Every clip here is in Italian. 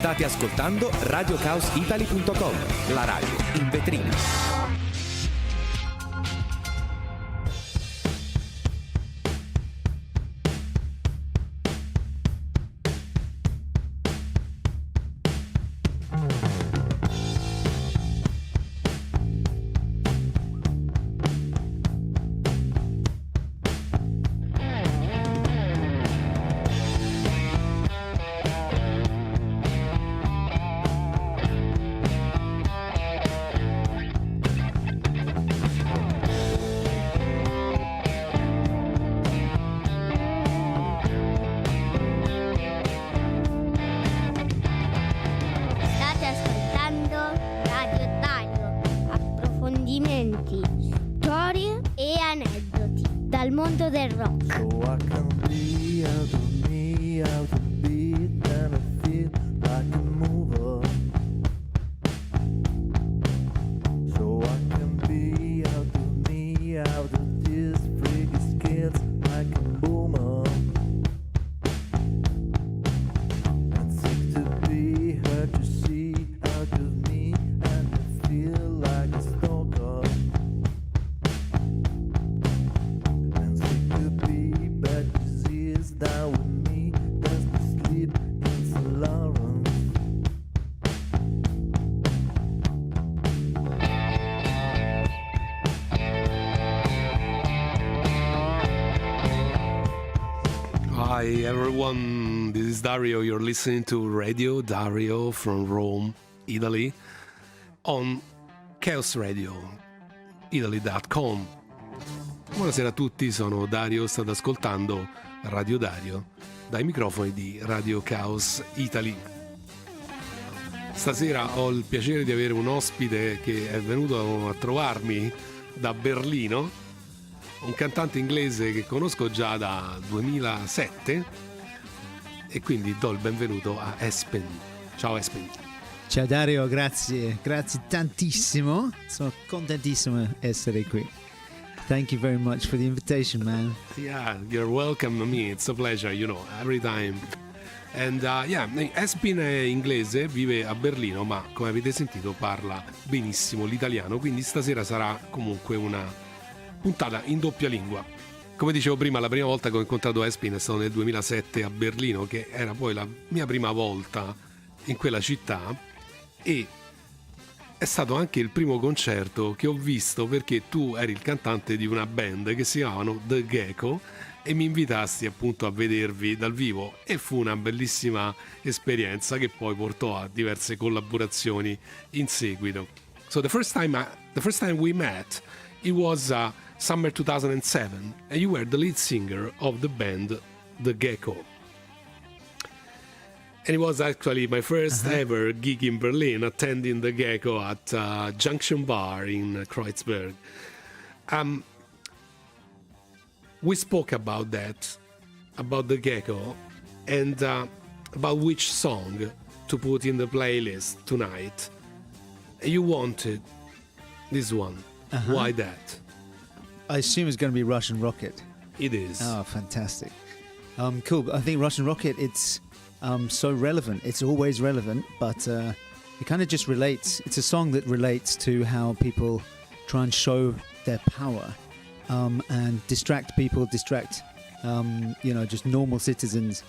State ascoltando Radio Kaos Italy.com, la radio in vetrina. Storie e aneddoti dal mondo del rock. So I can be out of me, out of beat, and I feel like a mover. So I can be out of me, out of these freaky skills, like a boomer. And sick to be hurt to see out of me, and I feel like a stalker. And sick to be bad disease down with me, that's the sleep in St. Lawrence. Hi everyone, this is Dario. You're listening to Radio Dario from Rome, Italy, on Chaos Radio Italy.com. Buonasera a tutti, sono Dario, state ascoltando Radio Dario dai microfoni di Radio Kaos Italy. Stasera ho il piacere di avere un ospite che è venuto a trovarmi da Berlino, un cantante inglese che conosco già da 2007 e quindi do il benvenuto a Espin. Ciao Espin. Ciao Dario, grazie tantissimo, sono contentissimo di essere qui. Thank you very much for the invitation, man. Yeah, you're welcome to me, it's a pleasure, you know, every time. And Espin è inglese, vive a Berlino, ma come avete sentito parla benissimo l'italiano, quindi stasera sarà comunque una puntata in doppia lingua. Come dicevo prima, la prima volta che ho incontrato Espin è stato nel 2007 a Berlino, che era poi la mia prima volta in quella città, e è stato anche il primo concerto che ho visto perché tu eri il cantante di una band che si chiamano The Gecko e mi invitasti appunto a vedervi dal vivo e fu una bellissima esperienza che poi portò a diverse collaborazioni in seguito. So the first time we met, it was summer 2007 and you were the lead singer of the band The Gecko. And it was actually my first ever gig in Berlin, attending The Gecko at Junction Bar in Kreuzberg. We spoke about that, about The Gecko, and about which song to put in the playlist tonight. You wanted this one. Why that? I assume it's going to be Russian Rocket. It is. Oh, fantastic. Cool. I think Russian Rocket, it's so relevant. It's always relevant, but it kind of just relates. It's a song that relates to how people try and show their power and distract people, just normal citizens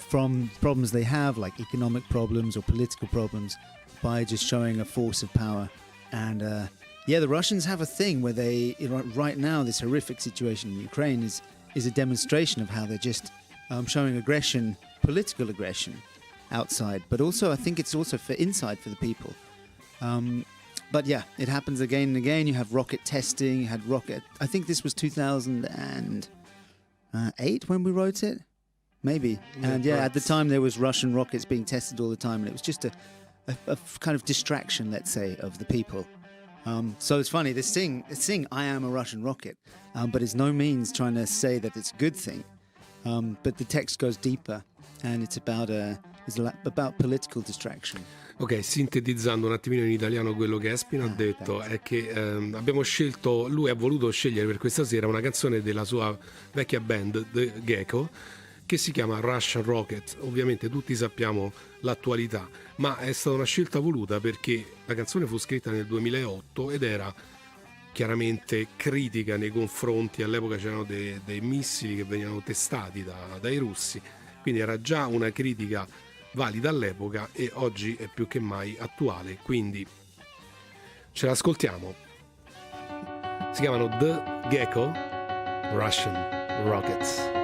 from problems they have, like economic problems or political problems, by just showing a force of power. And the Russians have a thing where they, right now, this horrific situation in Ukraine is a demonstration of how they're just showing aggression, political aggression outside, but also I think it's also for inside for the people. But yeah, it happens again and again. You have rocket testing, you had rocket, I think this was 2008 when we wrote it, maybe. And yeah, at the time there was Russian rockets being tested all the time, and it was just a kind of distraction, let's say, of the people. So it's funny, they sing I am a Russian rocket, but it's no means trying to say that it's a good thing. But the text goes deeper, and it's about political distraction. Ok, sintetizzando un attimino in italiano quello che Espin ha detto, è che abbiamo scelto, lui ha voluto scegliere per questa sera una canzone della sua vecchia band, The Gecko, che si chiama Russian Rocket. Ovviamente tutti sappiamo l'attualità, ma è stata una scelta voluta perché la canzone fu scritta nel 2008 ed era chiaramente critica nei confronti, all'epoca c'erano dei missili che venivano testati dai russi, quindi era già una critica valida all'epoca e oggi è più che mai attuale, quindi ce l'ascoltiamo. Si chiamano The Gecko, Russian Rockets.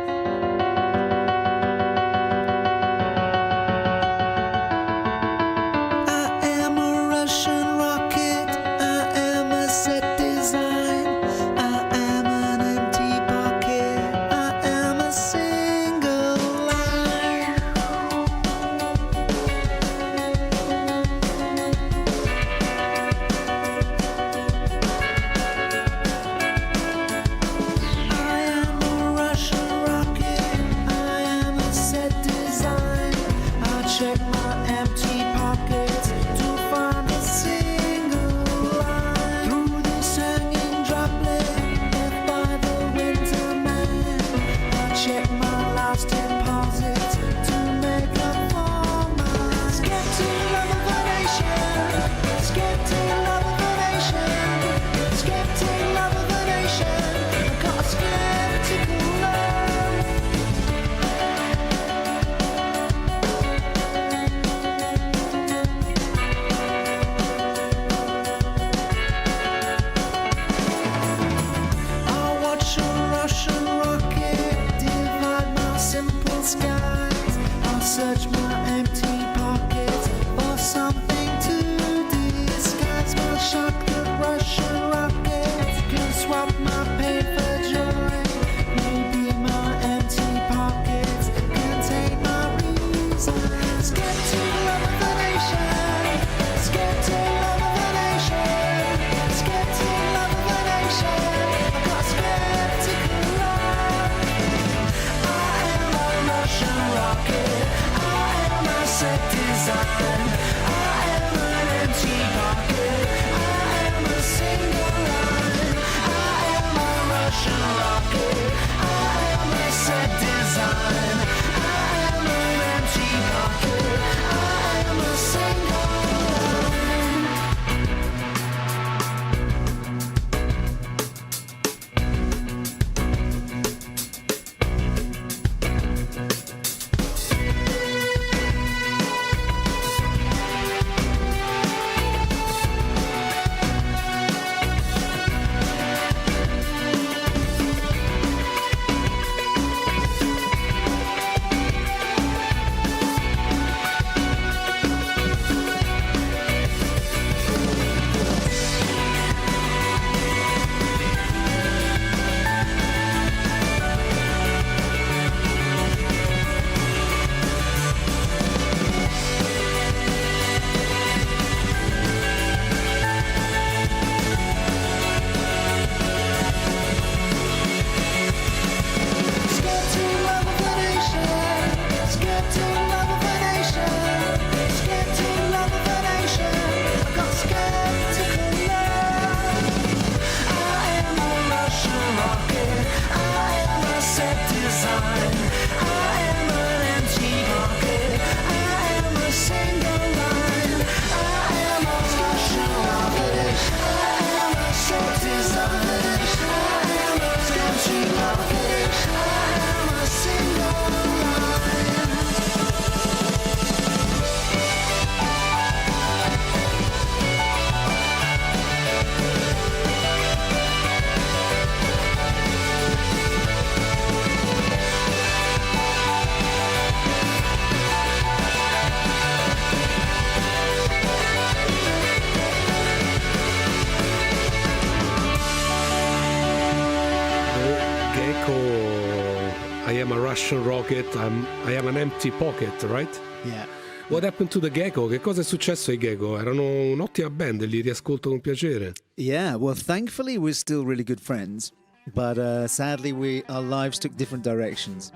I am a Russian rocket, I am an empty pocket, right? Yeah. What happened to the Gecko? Che cosa è successo ai Gecko? Erano un'ottima band, li riascolto con piacere. Yeah, well, thankfully we're still really good friends, but sadly our lives took different directions.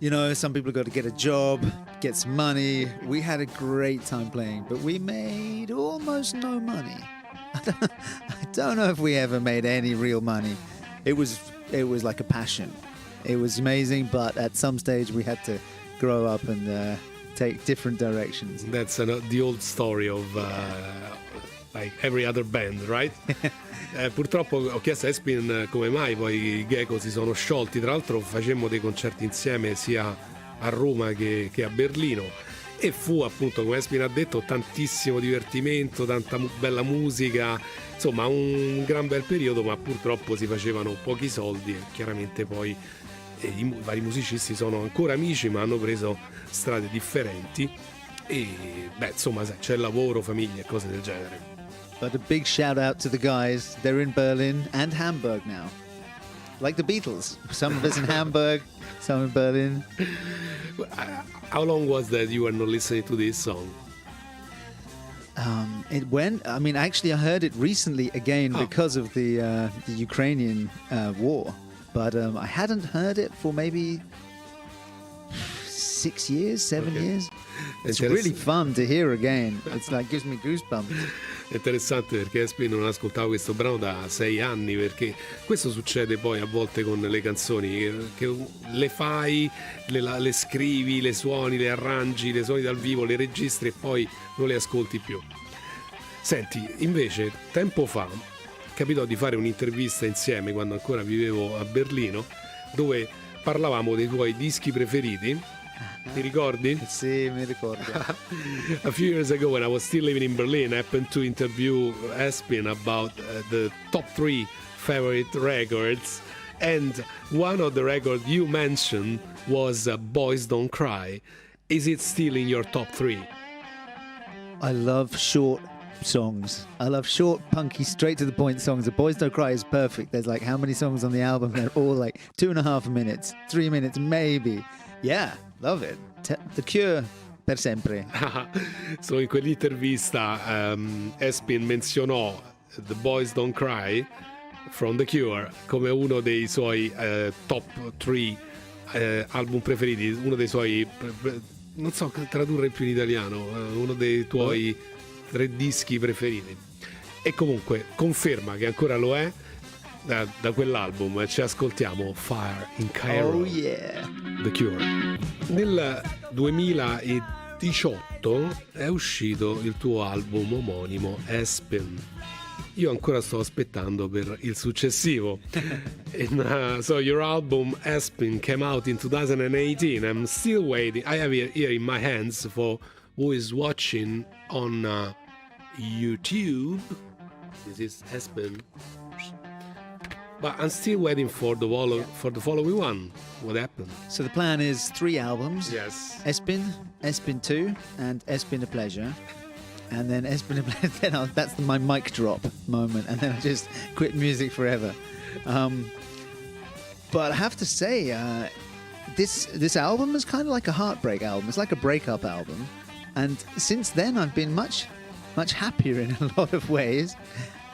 You know, some people got to get a job, get some money. We had a great time playing, but we made almost no money. I don't know if we ever made any real money. It was like a passion. It was amazing, but at some stage we had to grow up and take different directions. That's the old story of like every other band, right? Purtroppo ho chiesto a Espin come mai poi i Gecko si sono sciolti. Tra l'altro facemmo dei concerti insieme sia a Roma che a Berlino, e fu appunto, come Espin ha detto, tantissimo divertimento, tanta bella musica, insomma un gran bel periodo, ma purtroppo si facevano pochi soldi e chiaramente poi i vari musicisti sono ancora amici ma hanno preso strade differenti e beh, insomma, sai, c'è lavoro, famiglia e cose del genere. But a big shout out to the guys. They're in Berlin and Hamburg now. Like the Beatles. Some of us in Hamburg, some in Berlin. How long was that you were not listening to this song? It went. I mean, actually, I heard it recently again because of the Ukrainian war. But I hadn't heard it for maybe 6 years, 7 years. It's really fun to hear again. It's like gives me goosebumps. È interessante perché Espin non ascoltavo questo brano da 6 anni, perché questo succede poi a volte con le canzoni, che le fai, le scrivi, le suoni, le arrangi, le suoni dal vivo, le registri e poi non le ascolti più. Senti, invece tempo fa capitò di fare un'intervista insieme quando ancora vivevo a Berlino, dove parlavamo dei tuoi dischi preferiti. Ti ricordi? Sì, mi ricordo. A few years ago, when I was still living in Berlin, I happened to interview Espin about the top 3 favorite records, and one of the records you mentioned was Boys Don't Cry. Is it still in your top 3? I love short songs. I love short, punky, straight to the point songs. The Boys Don't Cry is perfect. There's like how many songs on the album? They're all like 2.5 minutes, 3 minutes maybe. Yeah, love it. The Cure per sempre. So in quell'intervista Espin menzionò The Boys Don't Cry from The Cure come uno dei suoi top 3 album preferiti, uno dei suoi, non so tradurre più in italiano, uno dei tuoi 3 dischi preferiti. E comunque conferma che ancora lo è. Da quell'album ci ascoltiamo Fire in Cairo. Oh yeah. The Cure. Nel 2018 è uscito il tuo album omonimo Espin. Io ancora sto aspettando per il successivo. So your album Espin came out in 2018. I'm still waiting. I have it here in my hands for who is watching on YouTube. This is Espin. But I'm still waiting for the following one. What happened? So the plan is 3 albums. Yes. Espin, Espin 2, and Espin a Pleasure. And then Espin a Pleasure, then that's my mic drop moment, and then I just quit music forever. But I have to say, this album is kind of like a heartbreak album. It's like a breakup album. And since then, I've been much happier in a lot of ways.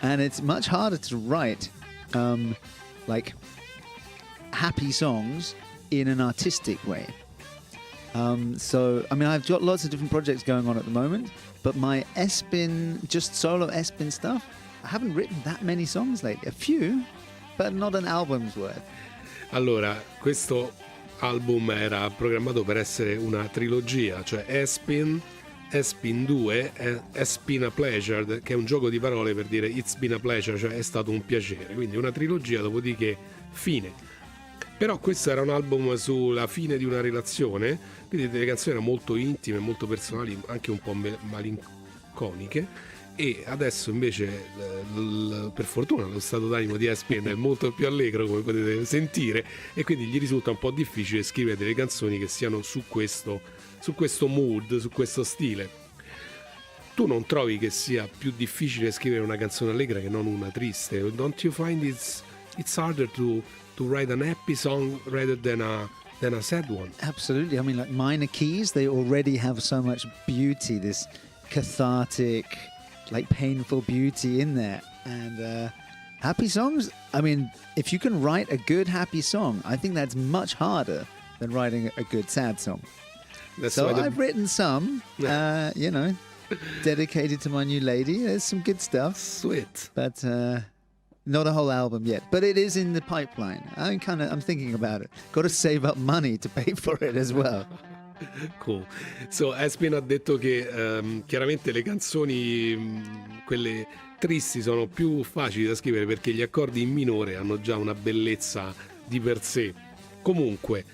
And it's much harder to write like happy songs in an artistic way. So, I mean, I've got lots of different projects going on at the moment, but my Espin, just solo Espin stuff, I haven't written that many songs lately. A few, but not an album's worth. Allora, questo album era programmato per essere una trilogia, cioè Espin 2 e Espin a Pleasure, che è un gioco di parole per dire It's been a pleasure, cioè è stato un piacere, quindi una trilogia, dopodiché fine. Però questo era un album sulla fine di una relazione, quindi delle canzoni erano molto intime, molto personali, anche un po' malinconiche, e adesso invece per fortuna lo stato d'animo di Espin è molto più allegro, come potete sentire, e quindi gli risulta un po' difficile scrivere delle canzoni che siano su questo mood, su questo stile. Tu non trovi che sia più difficile scrivere una canzone allegra che non una triste? Don't you find it's harder to write an happy song rather than a sad one? Absolutely. I mean, like minor keys, they already have so much beauty, this cathartic, like painful beauty in there. And happy songs, I mean, if you can write a good happy song, I think that's much harder than writing a good sad song. So I've written some, you know, dedicated to my new lady. There's some good stuff. Sweet. But not a whole album yet, but it is in the pipeline. I'm thinking about it. Got to save up money to pay for it as well. Cool. So Espin ha detto che chiaramente le canzoni, quelle tristi, sono più facili da scrivere perché gli accordi in minore hanno già una bellezza di per sé. Comunque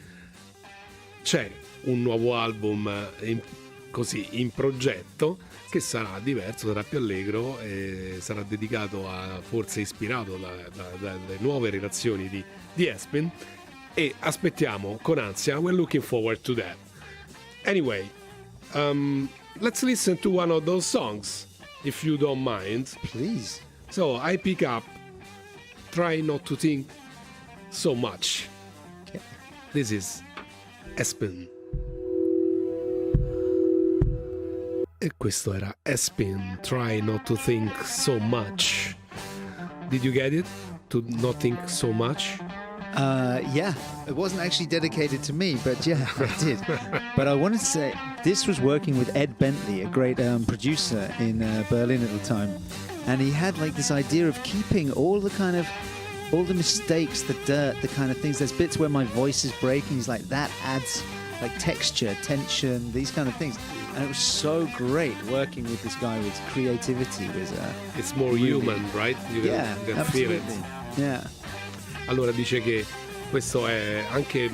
c'è un nuovo album in progetto che sarà diverso, sarà più allegro e sarà dedicato forse ispirato dalle nuove relazioni di Espin, e aspettiamo con ansia. We're looking forward to that. Anyway, let's listen to one of those songs, if you don't mind. Please. So I pick up Try Not to Think So Much. Okay. This is Espin. E questo era Espin, Try Not to Think So Much. Did you get it? To not think so much? Yeah, it wasn't actually dedicated to me, but yeah, I did. But I wanted to say, this was working with Ed Bentley, a great producer in Berlin at the time. And he had like this idea of keeping all the mistakes, the dirt, the kind of things. There's bits where my voice is breaking. He's like, that adds like texture, tension, these kind of things. And it was so great working with this guy with creativity. It's more really human, right? You can feel it. Yeah. Allora dice che questo è anche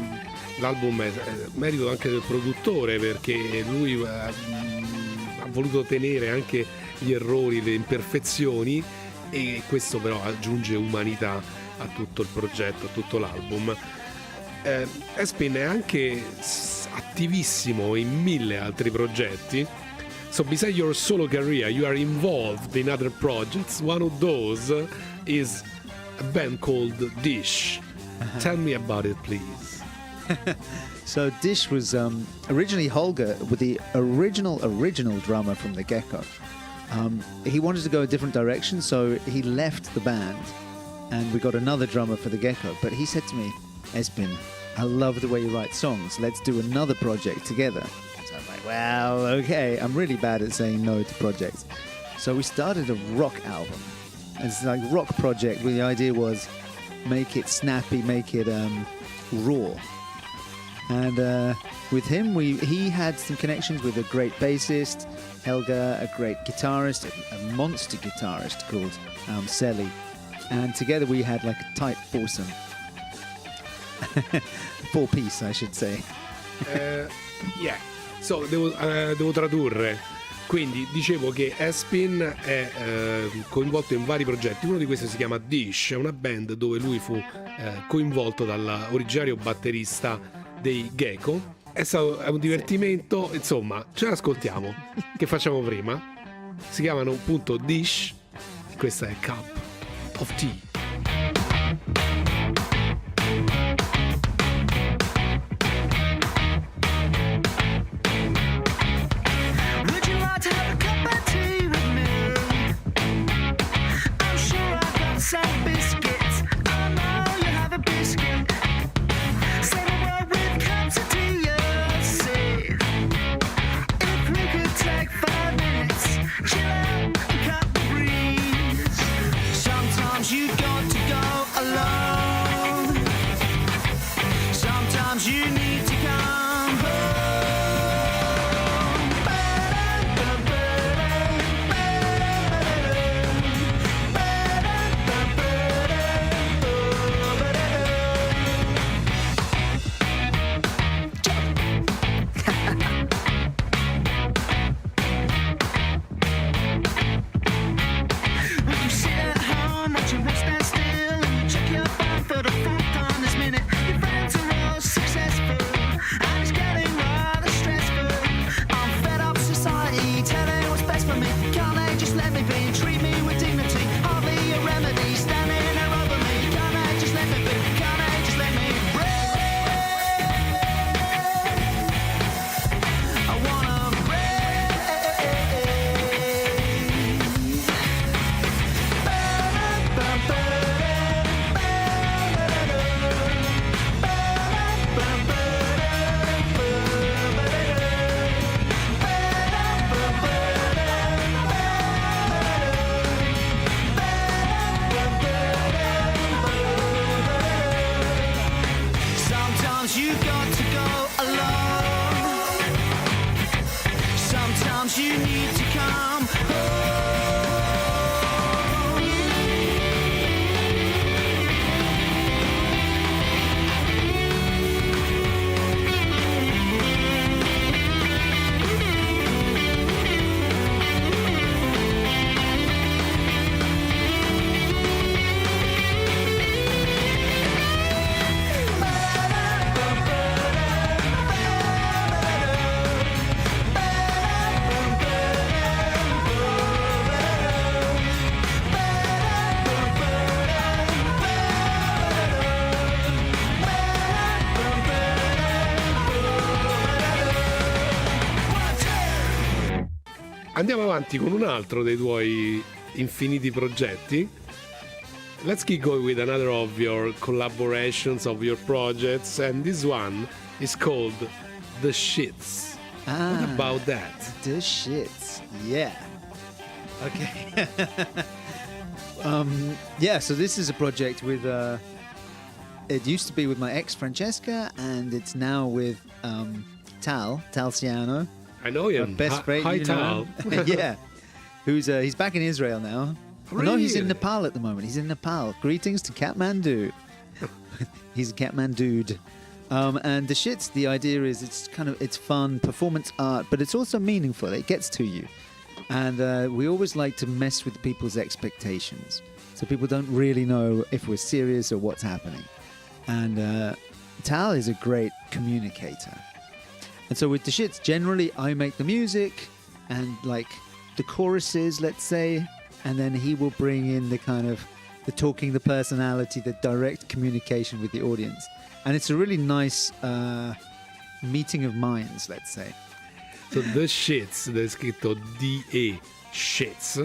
l'album è merito anche del produttore, perché lui ha voluto tenere anche gli errori, le imperfezioni, e questo però aggiunge umanità a tutto il progetto, a tutto l'album. Espin è anche attivissimo in 1000 altri progetti. So beside your solo career, you are involved in other projects. One of those is a band called Dish. Tell me about it, please. So Dish was originally Holger, with the original drummer from the Gecko. He wanted to go a different direction, so he left the band, and we got another drummer for the Gecko. But he said to me, Espin, I love the way you write songs. Let's do another project together. So I'm like, well, okay. I'm really bad at saying no to projects. So we started a rock album. It's like a rock project where the idea was make it snappy, make it raw. And with him, he had some connections with a great bassist, Helga, a great guitarist, a monster guitarist called Selly. And together we had like a tight foursome. 4-piece, I should say. Yeah. So devo tradurre. Quindi dicevo che Espin è coinvolto in vari progetti. Uno di questi si chiama Dish, è una band dove lui fu coinvolto dall'originario batterista dei Gecko. È un divertimento, insomma, ce l'ascoltiamo. Che facciamo prima? Si chiamano appunto Dish. Questa è Cup of Tea. Some biscuits, I know you have a biscuit. Say the word with cups of tea, you see. If we could take 5 minutes, chill out and cut the breeze. Sometimes you go knows you need to come home. Andiamo avanti con un altro dei tuoi infiniti progetti. Let's keep going with another of your collaborations, of your projects, and this one is called The Shits. What about that? The shits. Yeah. Okay. Yeah, so this is a project with it used to be with my ex Francesca, and it's now with Tal Ciano. I know him. My best friend, Hi, you know Tal. him. Yeah. Who's he's back in Israel now. Oh, no, he's in Really? Nepal at the moment. He's in Nepal. Greetings to Kathmandu. He's a Kathmandude. And the shits, the idea is it's fun, performance art, but it's also meaningful. It gets to you. And we always like to mess with people's expectations. So people don't really know if we're serious or what's happening. And Tal is a great communicator. And so with the shits, generally I make the music and like the choruses, let's say, and then he will bring in the kind of the talking, the personality, the direct communication with the audience. And it's a really nice meeting of minds, let's say. So The Shits, è scritto D-E, Shits,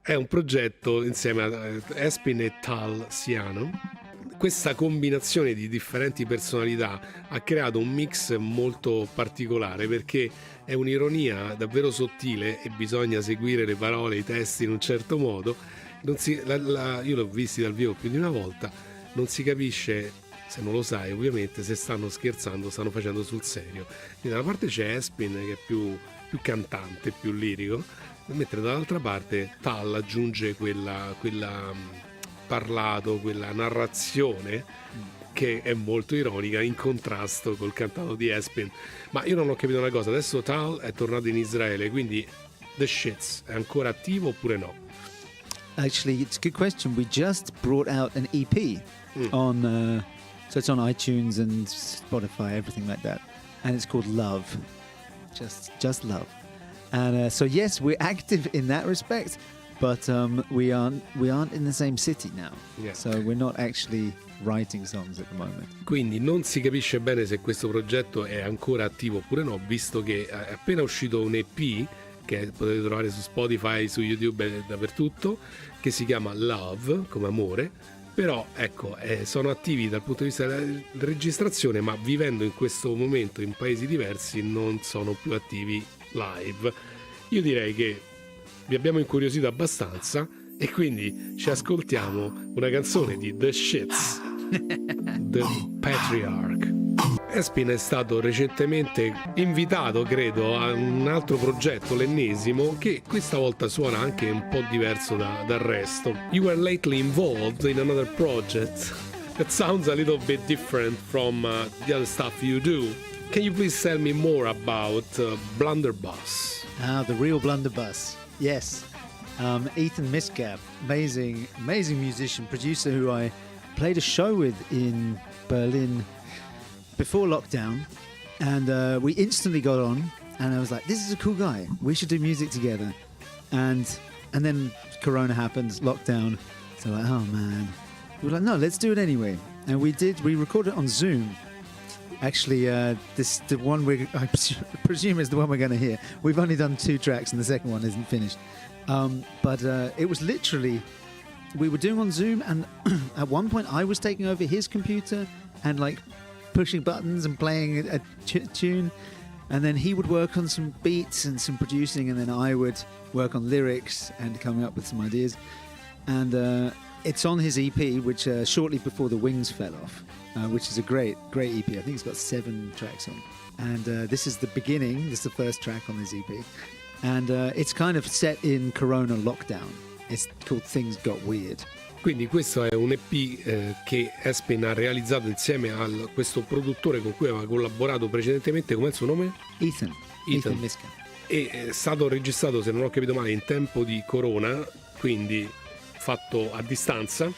è un progetto insieme a Espin e Tal Ciano. Questa combinazione di differenti personalità ha creato un mix molto particolare, perché è un'ironia davvero sottile e bisogna seguire le parole, i testi in un certo modo. Io l'ho visti dal vivo più di una volta, non si capisce, se non lo sai ovviamente, se stanno scherzando, stanno facendo sul serio. Quindi da una parte c'è Espin che è più cantante, più lirico, mentre dall'altra parte Tal aggiunge quella parlato, quella narrazione che è molto ironica, in contrasto col cantato di Espin. Ma io non ho capito una cosa, adesso Tal è tornato in Israele, quindi The Shits è ancora attivo oppure no? Actually, it's a good question. We just brought out an EP on, so it's on iTunes and Spotify, everything like that, and it's called Love, just Love. And so yes, we're active in that respect, but we aren't in the same city now. Yeah. So we're not actually writing songs at the moment. Quindi non si capisce bene se questo progetto è ancora attivo oppure no, visto che è appena uscito un EP che potete trovare su Spotify, su YouTube e dappertutto, che si chiama Love, come amore. Però ecco, sono attivi dal punto di vista della registrazione, ma vivendo in questo momento in paesi diversi non sono più attivi live. Io direi che vi abbiamo incuriosito abbastanza e quindi ci ascoltiamo una canzone di The Shits, The Patriarch. Espin è stato recentemente invitato, credo, a un altro progetto, l'ennesimo, che questa volta suona anche un po' diverso dal resto. You were lately involved in another project that sounds a little bit different from the other stuff you do. Can you please tell me more about Blunderbuss? The real blunderbuss. Yes. Ethan Miscap, amazing musician, producer who I played a show with in Berlin before lockdown, and we instantly got on, and I was like, this is a cool guy, we should do music together. And then Corona happened, lockdown, so like, oh man. We were like, no, let's do it anyway. And we recorded it on Zoom. Actually, the one I presume is the one we're going to hear. We've only done 2 tracks and the second one isn't finished. But it was literally, we were doing on Zoom, and at one point I was taking over his computer and like pushing buttons and playing a tune, and then he would work on some beats and some producing, and then I would work on lyrics and coming up with some ideas. And it's on his EP, which shortly before the wings fell off, which is a great EP. I think it's got 7 tracks on. And this is the beginning. This is the first track on this EP. And it's kind of set in Corona lockdown. It's called Things Got Weird. Quindi questo è un EP che Espin ha realizzato insieme a questo produttore con cui aveva collaborato precedentemente. Com'è il suo nome? Ethan Miska. E è stato registrato, se non ho capito male, in tempo di Corona, quindi fatto a distanza.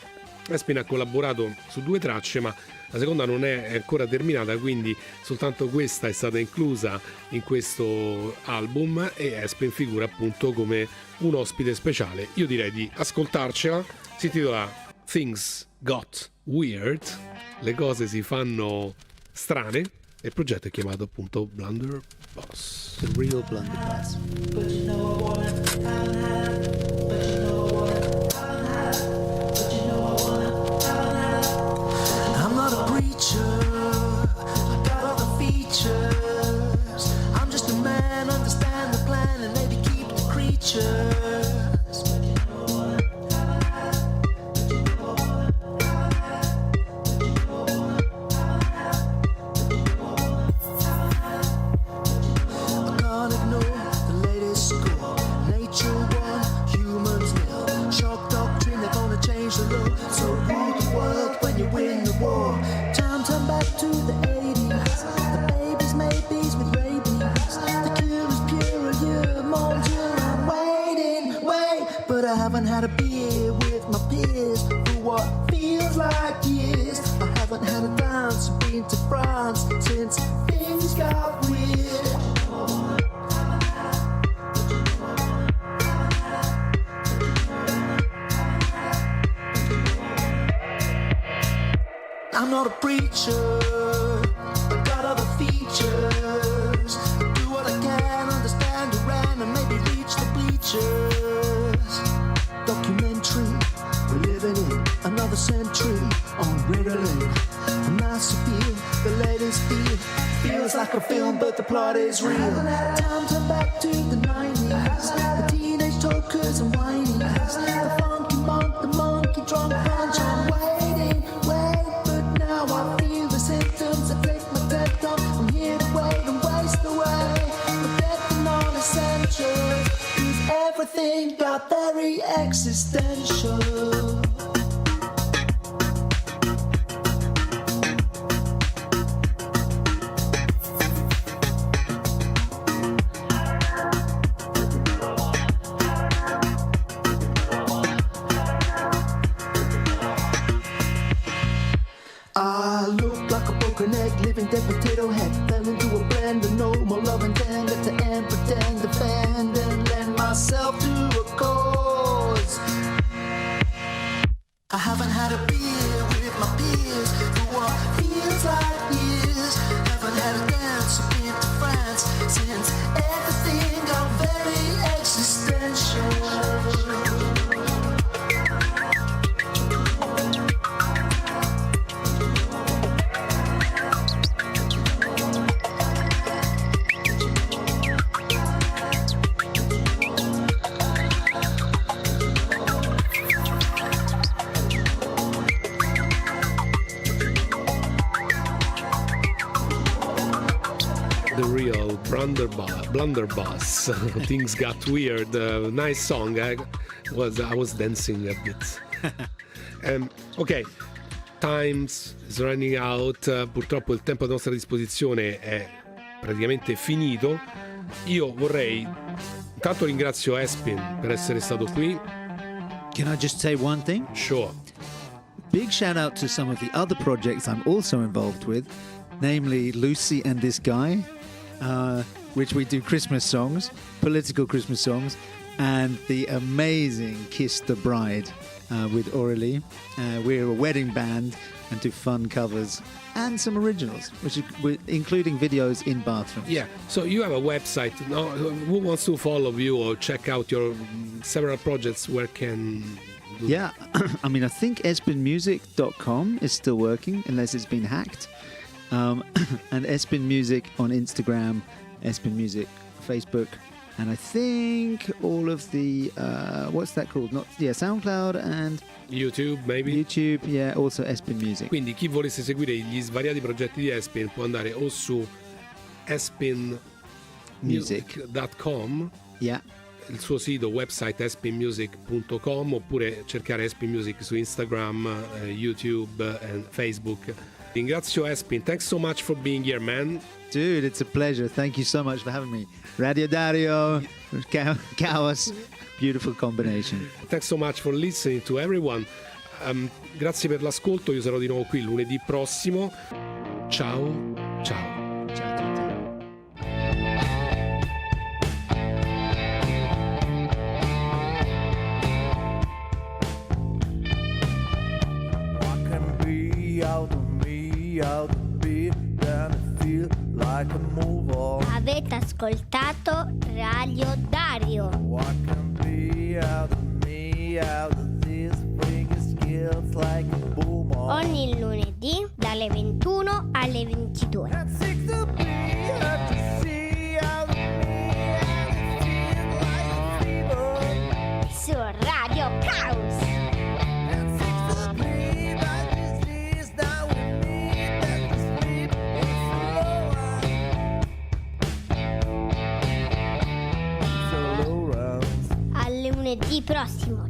Espin ha collaborato su 2 tracce, ma la seconda non è ancora terminata, quindi soltanto questa è stata inclusa in questo album e Espin figura appunto come un ospite speciale. Io direi di ascoltarcela. Si intitola Things Got Weird, le cose si fanno strane, e il progetto è chiamato appunto Blunderbuss. The real blunderbuss. But you know I wanna I'm not a preacher, I got all the features. I'm just a man, understand the plan and maybe keep the creatures. Had a beer with my peers for what feels like years. I haven't had a dance, been to France since things got weird. I'm not a preacher, I got other features. I do what I can, understand around and maybe reach the bleachers. Documentary, we're living in another century on Ritalin. The mass appeal, the latest deal feels like a film, but the plot is real. Time to back to the 90s, the teenage talkers and whinies, the funky monk, the monkey drunk bunch. I'm waiting, but now I feel the symptoms. I take my death off. I'm here to wait and waste away, forgetting all essentials. Everything got very existential. I look like a broken egg, living dead potato head. Fell into a blender, no more love and then let the end pretend, defend and lend myself to a cause. I haven't had a beer with my peers for what feels like years. Haven't had a dance, I've been to France since everything got very existential. Blunderbuss. Things Got Weird. Nice song. I was dancing a bit. Ok, times is running out. Purtroppo il tempo a nostra disposizione è praticamente finito. Io vorrei intanto ringrazio Espin per essere stato qui. Can I just say one thing? Sure. Big shout out to some of the other projects I'm also involved with, namely Lucy and This Guy, which we do Christmas songs, political Christmas songs, and the amazing Kiss the Bride with Aurélie. We're a wedding band and do fun covers and some originals, including videos in bathrooms. Yeah, so you have a website. Now, who wants to follow you or check out your several projects? Where can... Yeah, I mean, I think espinmusic.com is still working, unless it's been hacked. And Espin Music on Instagram, Espin Music Facebook, and I think all of the what's that called? SoundCloud and YouTube, maybe. YouTube, yeah, also Espin Music. Quindi chi volesse seguire gli svariati progetti di Espin può andare o su espinmusic.com, Yeah. il suo sito website espinmusic.com, oppure cercare Espin Music su Instagram, YouTube e Facebook. Ringrazio Espin, thanks so much for being here, man. Dude, it's a pleasure. Thank you so much for having me. RadioDario, Kaos, beautiful combination. Thanks so much for listening to everyone. Grazie per l'ascolto, io sarò di nuovo qui lunedì prossimo. Ciao, ciao. Ciao a tutti. What can be out of me, out of me, then I feel like a move on. Avete ascoltato Radio Dario. What can be out of me, out of this, bring your skills like a boom on. Ogni lunedì dalle 21 alle 22. And seek to be, hard to see out of me, and it feels like a fever. Su Radio Kaos. And seek to be, but this is now we need that to sleep is so low. Al lunedì prossimo.